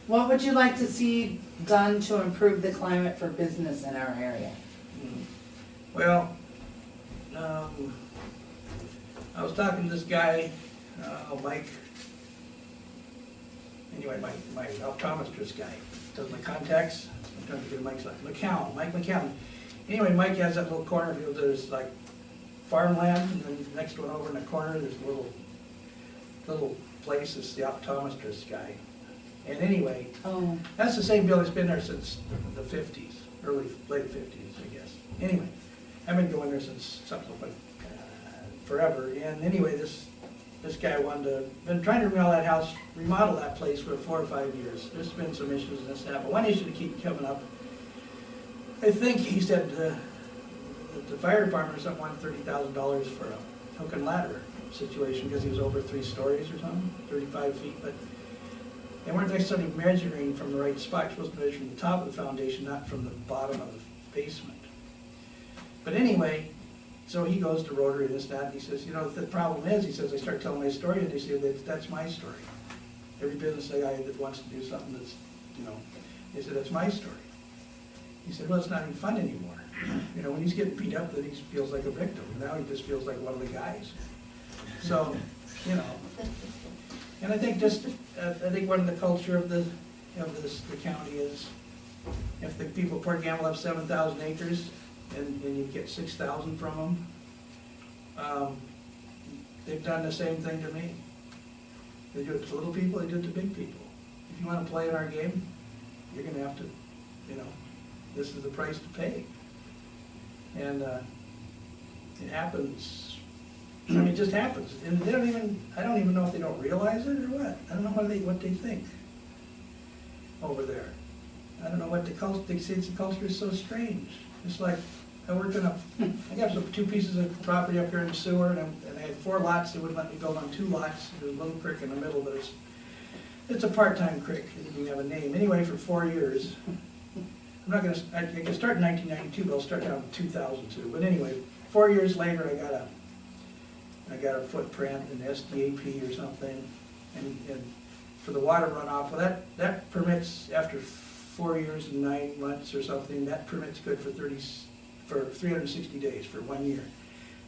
What would you like to see done to improve the climate for business in our area? Well, I was talking to this guy, Mike, anyway, my optometrist guy, does my contacts. I'm trying to get Mike's like, Mike McCown. Anyway, Mike has that little corner, there's like farmland, and then the next one over in the corner, there's a little place, it's the optometrist guy. And anyway, Oh, that's the same building, it's been there since the 50s, late 50s, I guess. Anyway, I've been going there since something like forever. And anyway, this guy been trying to remodel that place for 4 or 5 years. There's been some issues and this and that, but one issue to keep coming up. I think he said that the fire department or something wanted $30,000 for a hook and ladder situation because he was over 3 stories or something, 35 feet, but they weren't necessarily measuring from the right spot. You're supposed to measure from the top of the foundation, not from the bottom of the basement. But anyway, so he goes to Rotary and this, that, and he says, the problem is, he says, I start telling my story, and they say, that's my story. Every business guy that wants to do something that's, they said, that's my story. He said, well, it's not even fun anymore. When he's getting beat up, then he feels like a victim. Now he just feels like one of the guys. So, and I think I think one of the culture of the county is, if the people of Port Gamble have 7,000 acres, and you get 6,000 from them, they've done the same thing to me. They do it to little people, they do it to big people. If you want to play in our game, you're going to have to, this is the price to pay. And it happens, it just happens. And I don't even know if they don't realize it or what. I don't know what they think over there. I don't know what the culture, they say the culture is so strange. It's like, I got 2 pieces of property up here in the sewer, and I had 4 lots. They wouldn't let me build on 2 lots. There's a little creek in the middle, but it's a part-time creek. It doesn't have a name. Anyway, for 4 years, I can start in 1992, but I'll start down in 2002. But anyway, 4 years later, I got a footprint in SDAP or something, and for the water runoff. Well, that permits after 4 years and 9 months or something. That permit's good for 360 days, for 1 year.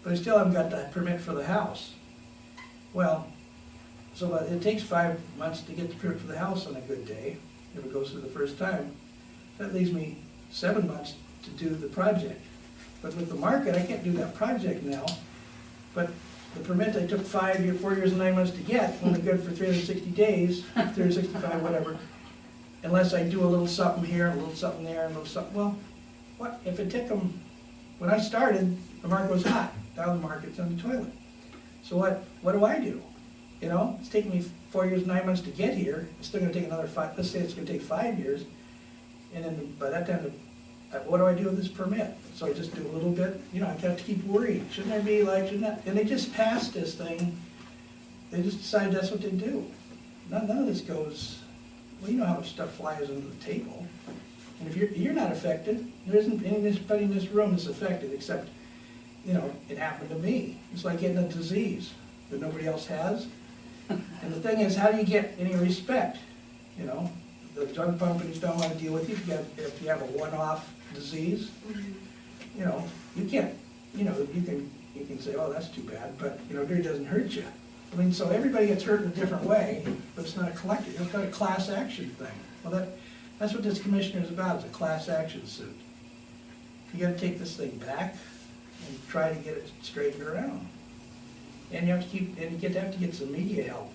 But I still haven't got that permit for the house. Well, so it takes 5 months to get the permit for the house on a good day, if it goes through the first time. That leaves me 7 months to do the project. But with the market, I can't do that project now. But the permit I took 4 years and 9 months to get, only good for 360 days, 365, whatever. Unless I do a little something here, a little something there, and a little something. Well, what if it took them? When I started, the market was hot. Now the market's on the toilet. So what do I do? It's taking me 4 years, 9 months to get here. It's still going to take another 5. Let's say it's going to take 5 years, and then by that time, what do I do with this permit? So I just do a little bit. I have to keep worrying. Shouldn't I be like? Shouldn't I? And they just passed this thing. They just decide that's what they do. None of this goes. Well, you know how much stuff flies under the table. And if you're not affected, there isn't anybody in this room that's affected except, it happened to me. It's like getting a disease that nobody else has. And the thing is, how do you get any respect? The drug companies don't want to deal with you if you have a one-off disease. You can't, you can say, oh, that's too bad, but, it doesn't hurt you. So everybody gets hurt in a different way, but it's not a collective, it's not a class action thing. Well, that's what this commissioner is about, is a class action suit. You gotta take this thing back and try to get it straightened around. And you have to get some media help.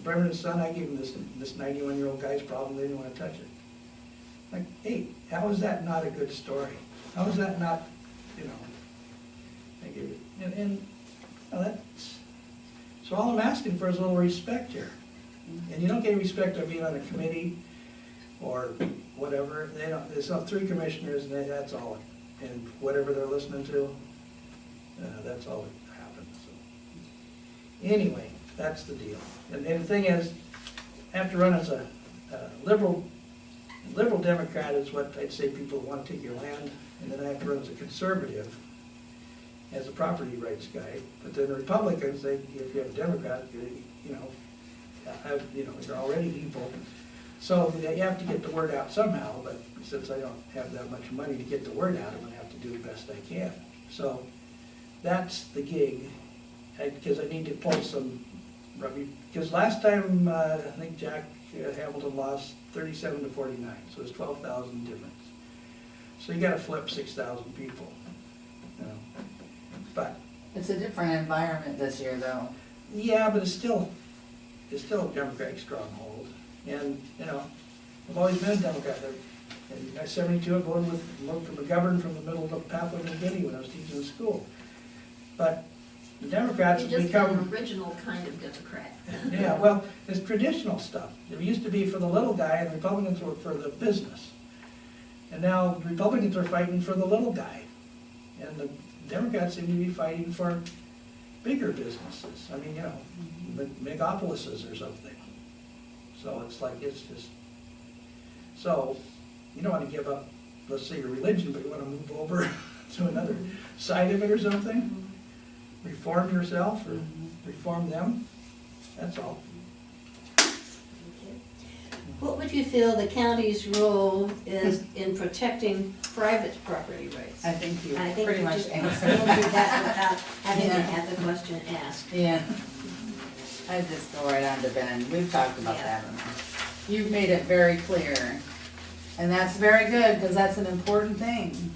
Bremen and Son, I gave him this 91-year-old guy's problem, they didn't want to touch it. Like, hey, how is that not a good story? How is that not, I gave it, and that's, so all I'm asking for is a little respect here. And you don't get respect by being on a committee or whatever. There's 3 commissioners, and that's all. And whatever they're listening to, that's all that happens. So, anyway, that's the deal. And the thing is, I have to run as a liberal Democrat is what I'd say people want to take your land, and then I have to run as a conservative, as a property rights guy. But then the Republicans, if you have a Democrat, you're already evil. So you have to get the word out somehow, but since I don't have that much money to get the word out, I'm gonna have to do the best I can. So that's the gig, because I need to pull some, because last time, I think Jack Hamilton lost 37 to 49, so it's 12,000 difference. So you gotta flip 6,000 people, you know. But, It's a different environment this year, though. yeah, but it's still a Democratic stronghold. And, you know, I've always been a Democrat. And at 72, I voted for McGovern from the middle of Papua New Guinea when I was teaching in school. But the Democrats have You're just become... an original kind of Democrat. Yeah, well, it's traditional stuff. It used to be for the little guy, and Republicans were for the business. And now Republicans are fighting for the little guy. And the Democrats seem to be fighting for bigger businesses. I mean, you know, megapolises or something. So it's like, it's just... So, you don't want to give up, let's say, your religion, but you want to move over to another side of it or something? Reform yourself or reform them? That's all. What would you feel the county's role is in protecting private property rights? I think you I think pretty you much just answered. answered that without having to Yeah. have the question asked. Yeah. I just go right on to Ben. We've talked about Yeah. that enough. You've made it very clear. And that's very good, because that's an important thing.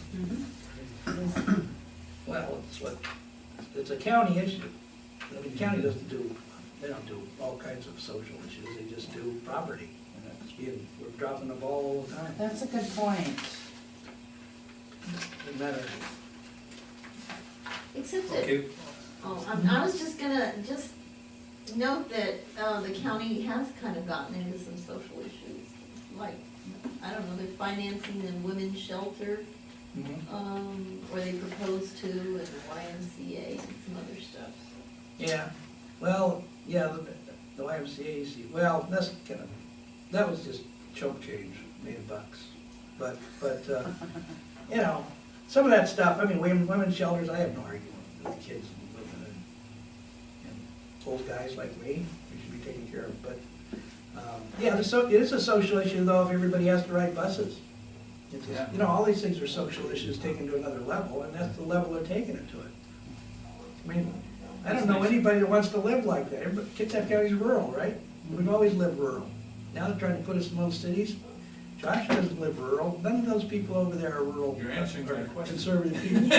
Well, it's a county issue. I mean, the county they don't do all kinds of social issues, they just do property. And we're dropping the ball all the time. That's a good point. Doesn't matter. Except that, Okay, I was just gonna, note that, the county has kind of gotten into some social issues. Like, I don't know, they're financing the women's shelter, or they proposed to, and the YMCA and some other stuff. Yeah, well, yeah, the YMCA, well, that was just chump change, $1,000,000. But, you know, some of that stuff, I mean, women's shelters, I have no argument with the kids and women and old guys like me, we should be taken care of, but, yeah, it is a social issue though if everybody has to ride buses. It's just- Yeah. You know, all these things are social issues taken to another level, and that's the level they're taking it to it. I mean, I don't know anybody that wants to live like that. Kitsap County's rural, right? We've always lived rural. Now they're trying to put us in little cities. Josh doesn't live rural. None of those people over there are rural. You're answering my or question. Conservative people.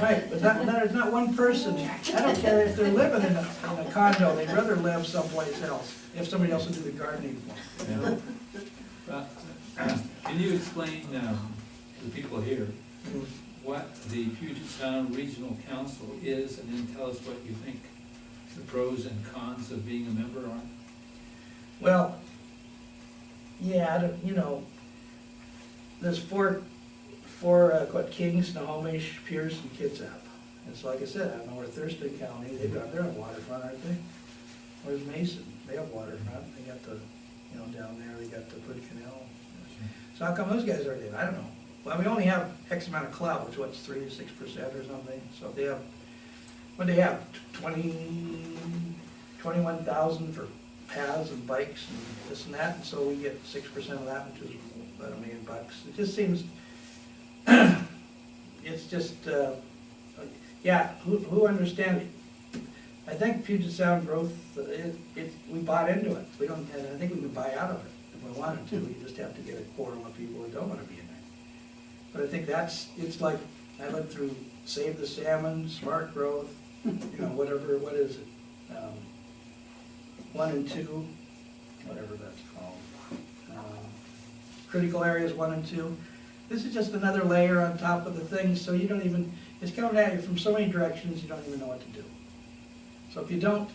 Right, but there's not one person. I don't care if they're living in a condo, they'd rather live someplace else, if somebody else will do the gardening for them. Yeah. Can you explain to the people here what the Puget Sound Regional Council is, and then tell us what you think the pros and cons of being a member are? Well, yeah, you know, there's four, Kings, Snohomish, Pierce, and Kitsap. And so like I said, I don't know where Thurston County, they're on waterfront, aren't they? Where's Mason? They have waterfront, they got the, you know, down there, they got the Hood Canal. So how come those guys aren't in? I don't know. Well, we only have X amount of clout, which what's 3 to 6% or something. So if they have, what do they have, 21,000 for paths and bikes and this and that, and so we get 6% of that, which is about $1,000,000. It just seems, it's just, yeah, who understands it? I think Puget Sound growth, we bought into it. We don't, and I think we can buy out of it if we wanted to. We just have to get a quorum of people who don't want to be in there. But I think it's like, I went through Save the Salmon, Smart Growth, you know, whatever, what is it? 1 and 2, whatever that's called. Critical areas 1 and 2. This is just another layer on top of the things, so you don't even, it's coming at you from so many directions, you don't even know what to do. So if you don't,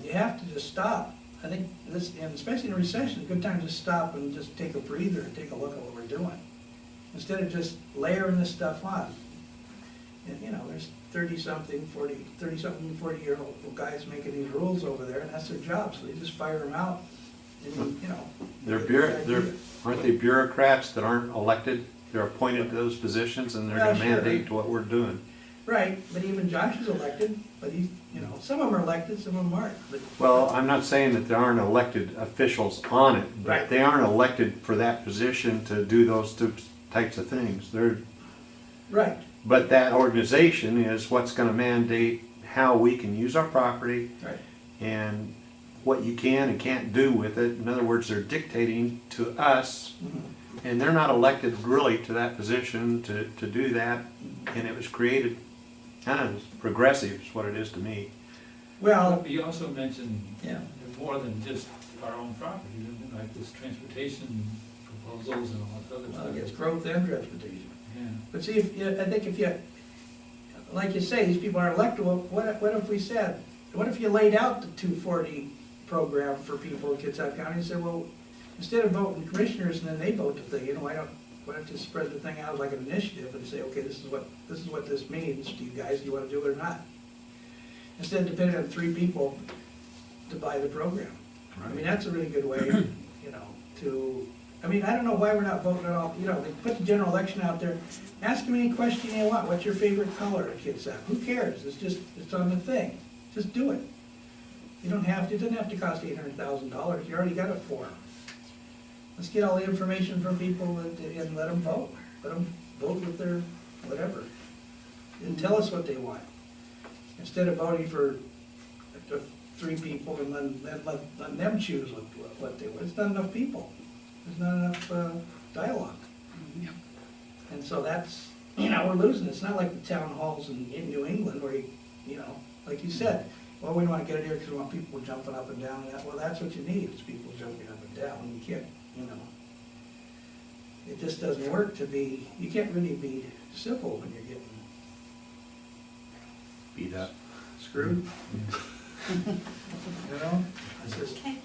you have to just stop. I think this, and especially in a recession, a good time to stop and just take a breather and take a look at what we're doing. Instead of just layering this stuff on. And, you know, there's 30-something, 40-year-old guys making these rules over there, and that's their job, so they just fire them out, and, you know. Aren't they bureaucrats that aren't elected? They're appointed to those positions, and they're Yeah, gonna sure. mandate what we're doing. Right, but even Josh is elected, but he's, you know, some of them are elected, some of them aren't, but. Well, I'm not saying that there aren't elected officials on it, but Right. they aren't elected for that position to do those types of things. Right, But that organization is what's gonna mandate how we can use our property right. and what you can and can't do with it. In other words, they're dictating to us, and they're not elected really to that position to do that. And it was created kind of progressive is what it is to me. Well, You also mentioned yeah, more than just our own property, like this transportation proposals and all that other well, stuff. it's growth and transportation. Yeah. But see, I think if you, like you say, these people are elected, well, what if we said, what if you laid out the 240 program for people in Kitsap County and said, well, instead of voting commissioners and then they vote the thing, why don't you spread the thing out like an initiative and say, okay, this is what this means to you guys, do you wanna do it or not? Instead of depending on 3 people to buy the program. I mean, that's a really good way, to, I mean, I don't know why we're not voting at all, they put the general election out there, ask them any question you want, what's your favorite color at Kitsap? Who cares, it's on the thing, just do it. You don't have to, it doesn't have to cost $800,000, you already got it for them. Let's get all the information from people and let them vote. Let them vote with their whatever. And tell us what they want. Instead of voting for 3 people and then let them choose what they want. It's not enough people. There's not enough dialogue. And so that's, we're losing. It's not like the town halls in New England where like you said, well, we don't want to get it here because we want people jumping up and down. Well, that's what you need, is people jumping up and down. You can't, it just doesn't work you can't really be civil when you're getting Beat up. screwed. It's just, Okay.